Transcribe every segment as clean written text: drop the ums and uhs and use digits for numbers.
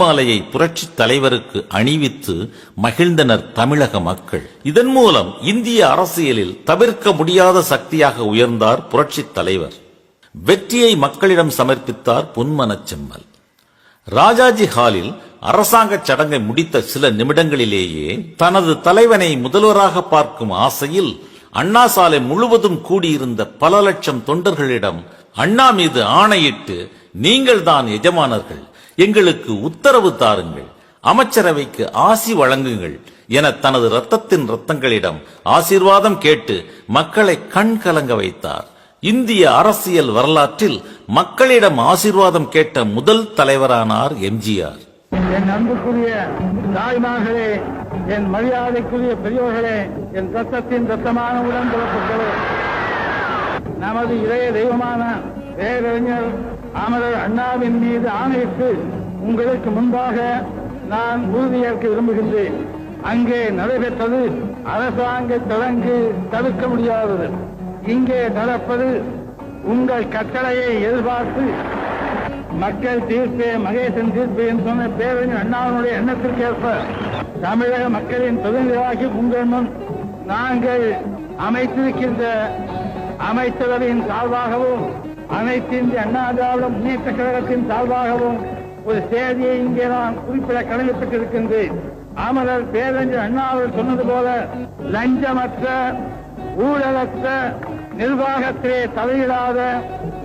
மாலையை புரட்சி தலைவருக்கு அணிவித்து மகிழ்ந்தனர் தமிழக மக்கள். இதன் மூலம் இந்திய அரசியலில் தவிர்க்க முடியாத சக்தியாக உயர்ந்தார் புரட்சி தலைவர். வெற்றியை மக்களிடம் சமர்ப்பித்தார் பொன்மனச் செம்மல். ராஜாஜி ஹாலில் அரசாங்க சடங்கை முடித்த சில நிமிடங்களிலேயே தனது தலைவனை முதல்வராக பார்க்கும் ஆசையில் அண்ணா சாலை முழுவதும் கூடியிருந்த பல லட்சம் தொண்டர்களிடம் அண்ணா மீது ஆணையிட்டு, நீங்கள் தான் எஜமானர்கள், எங்களுக்கு உத்தரவு தாருங்கள், அமைச்சரவைக்கு ஆசி வழங்குங்கள் என தனது ரத்தங்களிடம் ஆசீர்வாதம் கேட்டு மக்களை கண் கலங்க வைத்தார். இந்திய அரசியல் வரலாற்றில் மக்களிடம் ஆசீர்வாதம் கேட்ட முதல் தலைவரானார் எம்ஜிஆர். என் அன்புக்குரிய தாய்மார்களே, என் மரியாதைக்குரிய பெரியோர்களே, என் ரத்தமான உடன்பிறப்புகளே, நமது இளைய தெய்வமான பேரறிஞர் அமரர் அண்ணாவின் மீது ஆணையிட்டு உங்களுக்கு முன்பாக நான் உறுதியேற்க விரும்புகின்றேன். அங்கே நடைபெற்றது அரசாங்க சடங்கு, தவிர்க்க முடியாதது. இங்கே நடப்பது உங்கள் கட்டளையை எதிர்பார்த்து மக்கள் தீர்ப்பே மகேசன் தீர்ப்பு என்று சொன்ன பேரறிஞர் அண்ணாவினுடைய எண்ணத்திற்கேற்ப தமிழக மக்களின் பிரதிநிதியாகி உங்கள் முன் நாங்கள் அமைத்திருக்கின்ற அமைச்சரவையின் சார்பாகவும் அனைத்து இந்திய அண்ணா திராவிட முன்னேற்ற கழகத்தின் சார்பாகவும் ஒரு செய்தியை இங்கே நான் குறிப்பிட கடமைப்பட்டிருக்கின்றேன். அமரர் பேரறிஞர் அண்ணா அவர்கள் சொன்னது போல லஞ்சமற்ற ஊழலற்ற நிர்வாகத்திலே தலையிடாத,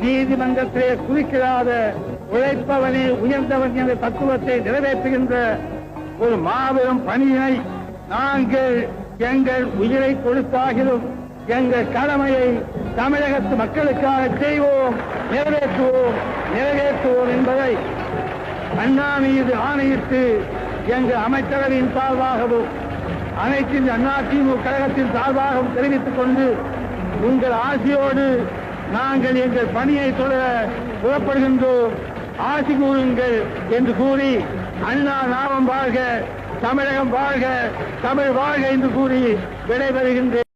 நீதிமன்றத்திலே குதிக்கிறாத, உழைப்பவனே உயர்ந்தவன் என்ற தத்துவத்தை நிறைவேற்றுகின்ற ஒரு மாபெரும் பணியினை நாங்கள் எங்கள் உயிரை கொடுத்தாகிலும் எங்கள் கடமையை தமிழகத்து மக்களுக்காக செய்வோம், நிறைவேற்றுவோம் என்பதை அண்ணா மீது ஆணையிட்டு எங்கள் அமைச்சரவையின் சார்பாகவும் அனைத்து அண்ணா திமுக கழகத்தின் சார்பாகவும் தெரிவித்துக் கொண்டு உங்கள் ஆசியோடு நாங்கள் எங்கள் பணியை தொடர புறப்படுகின்றோம், ஆசி கூறுங்கள் என்று கூறி அண்ணா நாமம் வாழ்க, தமிழகம் வாழ்க, தமிழ் வாழ்க என்று கூறி விடைபெறுகின்றேன்.